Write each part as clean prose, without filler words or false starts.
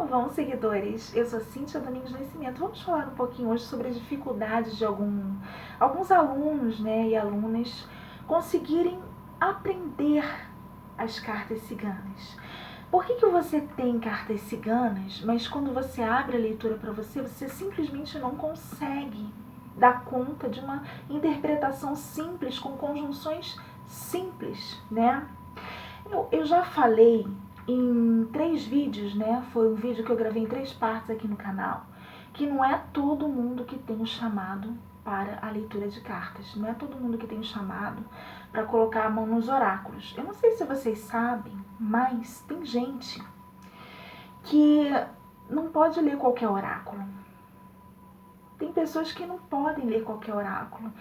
Como vão, seguidores? Eu sou Cíntia Domingos Nascimento. Vamos falar um pouquinho hoje sobre as dificuldades de alguns alunos, né, e alunas conseguirem aprender as cartas ciganas. Por que você tem cartas ciganas, mas quando você abre a leitura para você, você simplesmente não consegue dar conta de uma interpretação simples, com conjunções simples, né? Eu já falei em 3 vídeos, né? Foi um vídeo que eu gravei em 3 partes aqui no canal, que não é todo mundo que tem o chamado para a leitura de cartas. Não é todo mundo que tem o chamado para colocar a mão nos oráculos. Eu não sei se vocês sabem, mas tem gente que não pode ler qualquer oráculo. Tem pessoas que não podem ler qualquer oráculo.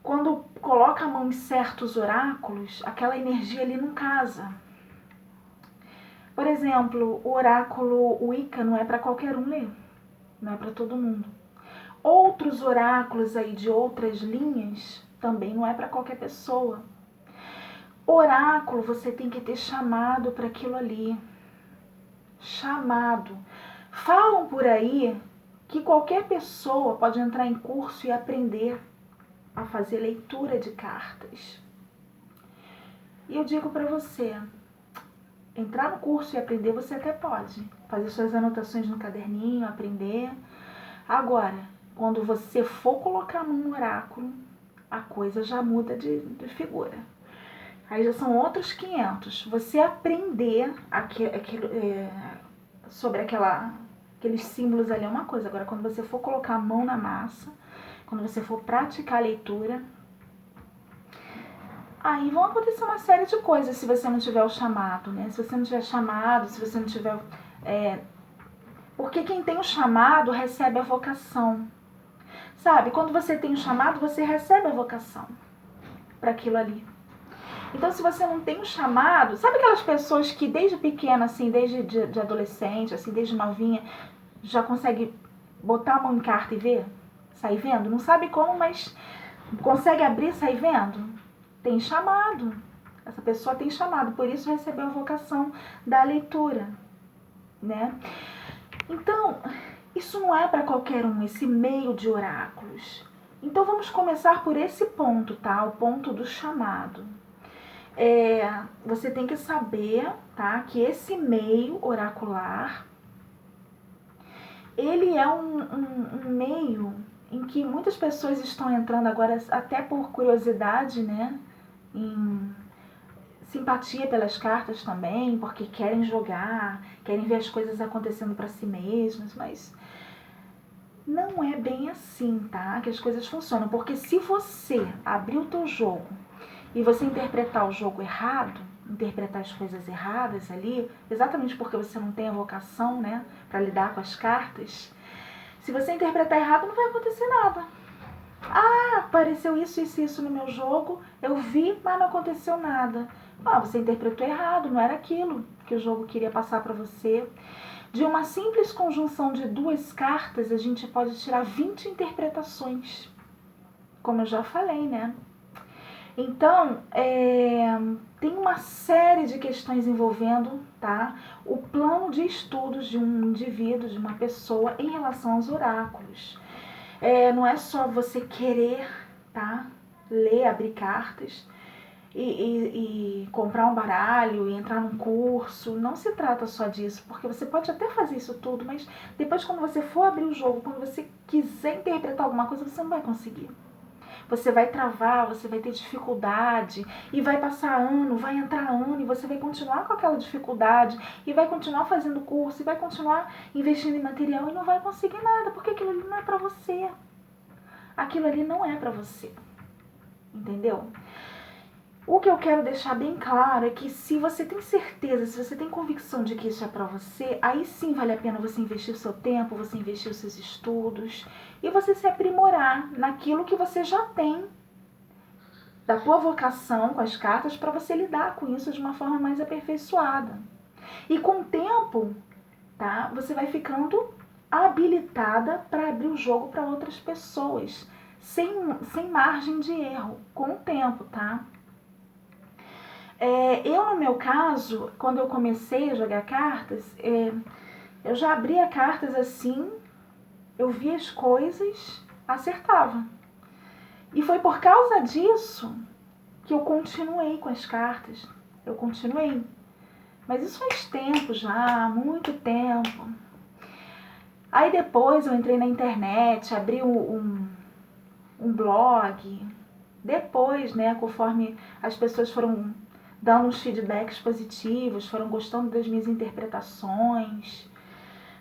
Quando coloca a mão em certos oráculos, aquela energia ali não casa. Por exemplo, o oráculo Wicca não é para qualquer um ler, não é para todo mundo. Outros oráculos aí de outras linhas também não é para qualquer pessoa. Oráculo você tem que ter chamado para aquilo ali. Chamado. Falam por aí que qualquer pessoa pode entrar em curso e aprender a fazer leitura de cartas. E eu digo para você, entrar no curso e aprender você até pode. Fazer suas anotações no caderninho, aprender. Agora, quando você for colocar a mão no oráculo, a coisa já muda de figura. Aí já são outros 500. Você aprender sobre aqueles símbolos ali é uma coisa. Agora, quando você for colocar a mão na massa, quando você for praticar a leitura, aí vão acontecer uma série de coisas se você não tiver o chamado, né? Se você não tiver chamado, se você não tiver... Porque quem tem o chamado recebe a vocação. Sabe? Quando você tem o chamado, você recebe a vocação para aquilo ali. Então, se você não tem o chamado... Sabe aquelas pessoas que desde pequena, assim, desde de adolescente, assim, desde novinha, já consegue botar a mão em carta e ver? Sair vendo? Não sabe como, mas consegue abrir e sair vendo? Tem chamado. Essa pessoa tem chamado, por isso recebeu a vocação da leitura, né? Então, isso não é para qualquer um, esse meio de oráculos. Então, vamos começar por esse ponto, tá? O ponto do chamado. Você tem que saber, tá? Que esse meio oracular, ele é um meio em que muitas pessoas estão entrando agora, até por curiosidade, né? Em simpatia pelas cartas também, porque querem jogar, querem ver as coisas acontecendo para si mesmas, mas não é bem assim, tá? Que as coisas funcionam, porque se você abrir o teu jogo e você interpretar o jogo errado, interpretar as coisas erradas ali, exatamente porque você não tem a vocação, né, para lidar com as cartas, se você interpretar errado, não vai acontecer nada. Ah, apareceu isso no meu jogo, eu vi, mas não aconteceu nada. Ah, você interpretou errado, não era aquilo que o jogo queria passar para você. De uma simples conjunção de 2 cartas, a gente pode tirar 20 interpretações, como eu já falei, né? Então, tem uma série de questões envolvendo, tá, o plano de estudos de um indivíduo, de uma pessoa, em relação aos oráculos. Não é só você querer, tá, ler, abrir cartas e comprar um baralho e entrar num curso. Não se trata só disso, porque você pode até fazer isso tudo, mas depois, quando você for abrir o jogo, quando você quiser interpretar alguma coisa, você não vai conseguir. Você vai travar, você vai ter dificuldade, e vai passar ano, vai entrar ano, e você vai continuar com aquela dificuldade, e vai continuar fazendo curso, e vai continuar investindo em material, e não vai conseguir nada, porque aquilo ali não é pra você. Aquilo ali não é pra você. Entendeu? O que eu quero deixar bem claro é que se você tem certeza, se você tem convicção de que isso é para você, aí sim vale a pena você investir o seu tempo, você investir os seus estudos e você se aprimorar naquilo que você já tem da tua vocação com as cartas para você lidar com isso de uma forma mais aperfeiçoada. E com o tempo, tá, você vai ficando habilitada para abrir o jogo para outras pessoas, sem margem de erro, com o tempo, tá? Eu, no meu caso, quando eu comecei a jogar cartas, Eu já abria cartas assim, eu via as coisas, acertava. E foi por causa disso que eu continuei com as cartas. Eu continuei. Mas isso faz tempo já, muito tempo. Aí depois eu entrei na internet, abri um blog. Depois, né, conforme as pessoas foram dando uns feedbacks positivos, foram gostando das minhas interpretações,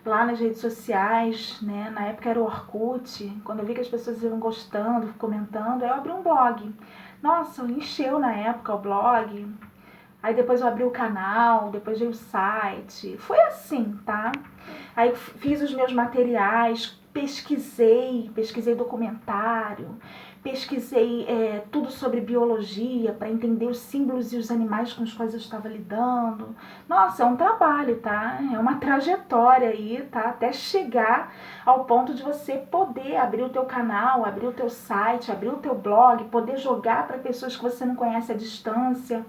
lá nas redes sociais, né, na época era o Orkut, quando eu vi que as pessoas iam gostando, comentando, aí eu abri um blog. Nossa, encheu na época o blog. Aí depois eu abri o canal, depois veio o site. Foi assim, tá? Aí fiz os meus materiais, pesquisei documentário, pesquisei tudo sobre biologia para entender os símbolos e os animais com os quais eu estava lidando. Nossa, é um trabalho, tá? É uma trajetória aí, tá? Até chegar ao ponto de você poder abrir o teu canal, abrir o teu site, abrir o teu blog, poder jogar para pessoas que você não conhece à distância,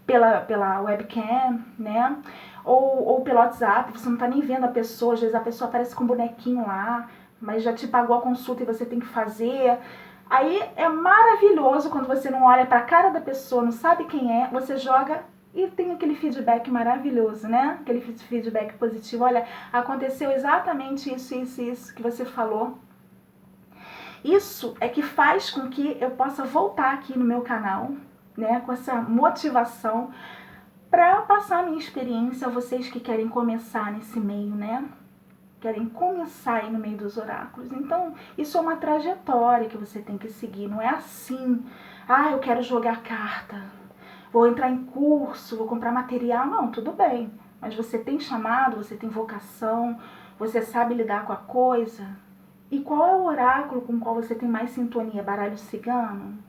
pela webcam, né? Ou pelo WhatsApp, você não tá nem vendo a pessoa, às vezes a pessoa aparece com um bonequinho lá, mas já te pagou a consulta e você tem que fazer. Aí é maravilhoso quando você não olha pra cara da pessoa, não sabe quem é, você joga e tem aquele feedback maravilhoso, né? Aquele feedback positivo. Olha, aconteceu exatamente isso que você falou. Isso é que faz com que eu possa voltar aqui no meu canal, né, com essa motivação para passar a minha experiência a vocês que querem começar nesse meio, né? Querem começar aí no meio dos oráculos. Então, isso é uma trajetória que você tem que seguir. Não é assim, eu quero jogar carta, vou entrar em curso, vou comprar material. Não, tudo bem. Mas você tem chamado, você tem vocação, você sabe lidar com a coisa. E qual é o oráculo com o qual você tem mais sintonia? Baralho cigano?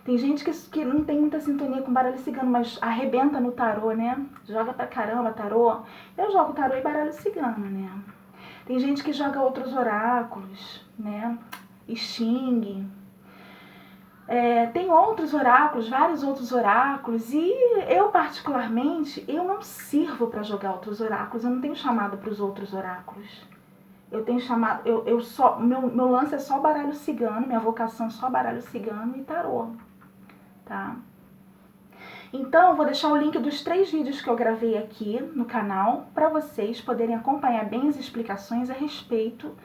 Tem gente que não tem muita sintonia com baralho cigano, mas arrebenta no tarô, né? Joga pra caramba tarô. Eu jogo tarô e baralho cigano, né? Tem gente que joga outros oráculos, né? I Ching. Tem outros oráculos, vários outros oráculos. E eu, particularmente, eu não sirvo para jogar outros oráculos. Eu não tenho chamado para os outros oráculos. Eu tenho chamado... meu lance é só baralho cigano, minha vocação é só baralho cigano e tarô. Tá? Então, eu vou deixar o link dos 3 vídeos que eu gravei aqui no canal para vocês poderem acompanhar bem as explicações a respeito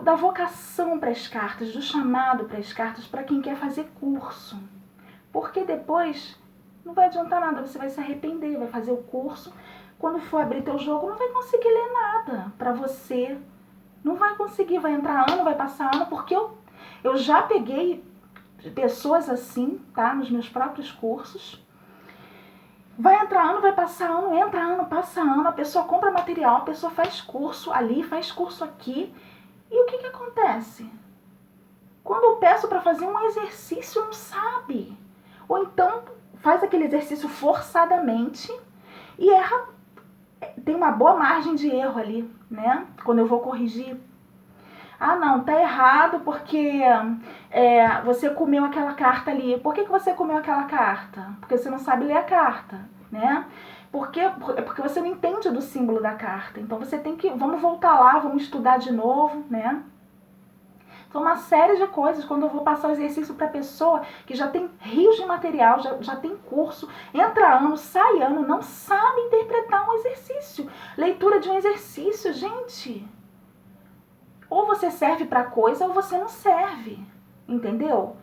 da vocação para as cartas, do chamado para as cartas para quem quer fazer curso. Porque depois não vai adiantar nada, você vai se arrepender, vai fazer o curso, quando for abrir teu jogo não vai conseguir ler nada para você. Não vai conseguir, vai entrar ano, vai passar ano, porque eu já peguei pessoas assim, tá? Nos meus próprios cursos. Vai entrar ano, vai passar ano, entra ano, passa ano, a pessoa compra material, a pessoa faz curso ali, faz curso aqui. E o que acontece? Quando eu peço para fazer um exercício, não sabe. Ou então faz aquele exercício forçadamente e erra. Tem uma boa margem de erro ali, né? Quando eu vou corrigir. Não, tá errado porque você comeu aquela carta ali. Por que você comeu aquela carta? Porque você não sabe ler a carta, né? Porque você não entende do símbolo da carta. Então você tem que... Vamos voltar lá, vamos estudar de novo, né? Então uma série de coisas. Quando eu vou passar o exercício para pessoa que já tem rios de material, já tem curso, entra ano, sai ano, não sabe interpretar um exercício. Leitura de um exercício, gente... Ou você serve para coisa ou você não serve, entendeu?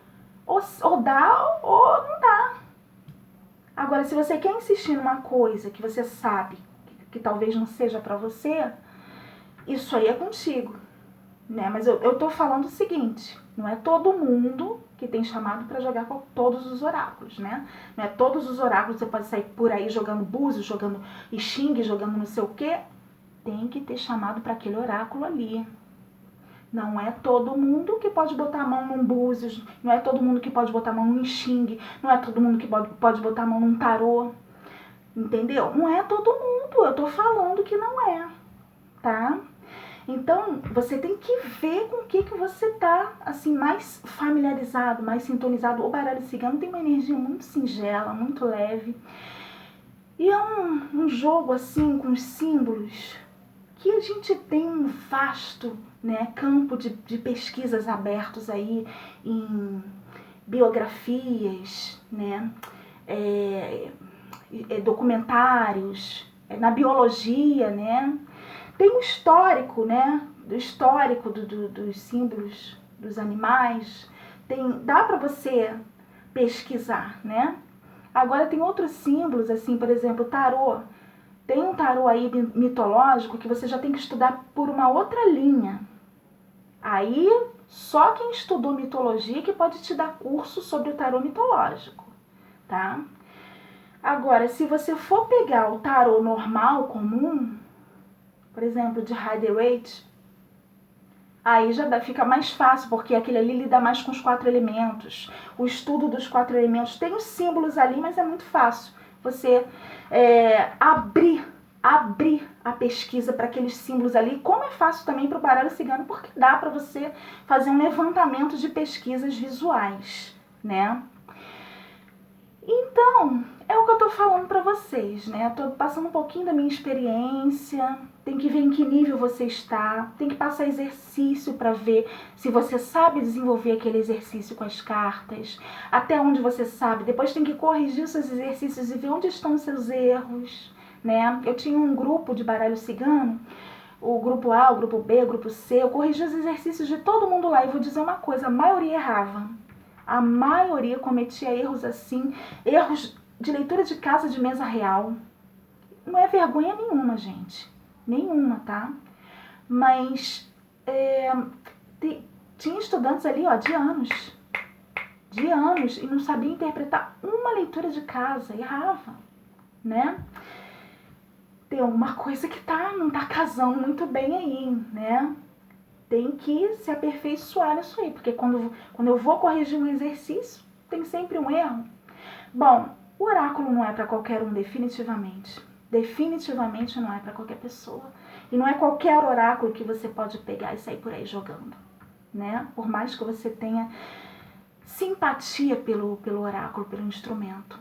Ou dá ou não dá. Agora, se você quer insistir numa coisa que você sabe que talvez não seja para você, isso aí é contigo, né? Mas eu tô falando o seguinte, não é todo mundo que tem chamado para jogar com todos os oráculos, né? Não é todos os oráculos, você pode sair por aí jogando búzios, jogando I Ching, jogando não sei o quê. Tem que ter chamado para aquele oráculo ali. Não é todo mundo que pode botar a mão num búzios, não é todo mundo que pode botar a mão num I Ching, não é todo mundo que pode botar a mão num tarô, entendeu? Não é todo mundo, eu tô falando que não é, tá? Então, você tem que ver com o que você tá, assim, mais familiarizado, mais sintonizado. O baralho cigano tem uma energia muito singela, muito leve. E é um jogo assim com os símbolos que a gente tem um vasto, né, campo de pesquisas abertos aí em biografias, né, documentários, na biologia, né. Tem um histórico, né, do histórico dos símbolos dos animais. Dá para você pesquisar, né. Agora tem outros símbolos, assim, por exemplo, o tarô. Tem um tarô aí mitológico que você já tem que estudar por uma outra linha. Aí, só quem estudou mitologia que pode te dar curso sobre o tarô mitológico, tá? Agora, se você for pegar o tarô normal, comum, por exemplo, de Rider-Waite, aí já fica mais fácil, porque aquele ali lida mais com os 4 elementos. O estudo dos 4 elementos tem os símbolos ali, mas é muito fácil você abrir a pesquisa para aqueles símbolos ali, como é fácil também para o baralho cigano, porque dá para você fazer um levantamento de pesquisas visuais, né? Então, é o que eu tô falando para vocês, né? Tô passando um pouquinho da minha experiência, tem que ver em que nível você está, tem que passar exercício para ver se você sabe desenvolver aquele exercício com as cartas, até onde você sabe. Depois tem que corrigir os seus exercícios e ver onde estão os seus erros, né? Eu tinha um grupo de baralho cigano, o grupo A, o grupo B, o grupo C, eu corrigi os exercícios de todo mundo lá e vou dizer uma coisa, a maioria errava. A maioria cometia erros assim, erros de leitura de casa de mesa real. Não é vergonha nenhuma, gente. Nenhuma, tá? Mas tinha estudantes ali, ó, de anos, e não sabia interpretar uma leitura de casa, errava, né? Tem alguma coisa que não tá casando muito bem aí, né? Tem que se aperfeiçoar nisso aí, porque quando eu vou corrigir um exercício, tem sempre um erro. Bom, o oráculo não é para qualquer um, definitivamente. Definitivamente não é para qualquer pessoa. E não é qualquer oráculo que você pode pegar e sair por aí jogando, né? Por mais que você tenha simpatia pelo oráculo, pelo instrumento.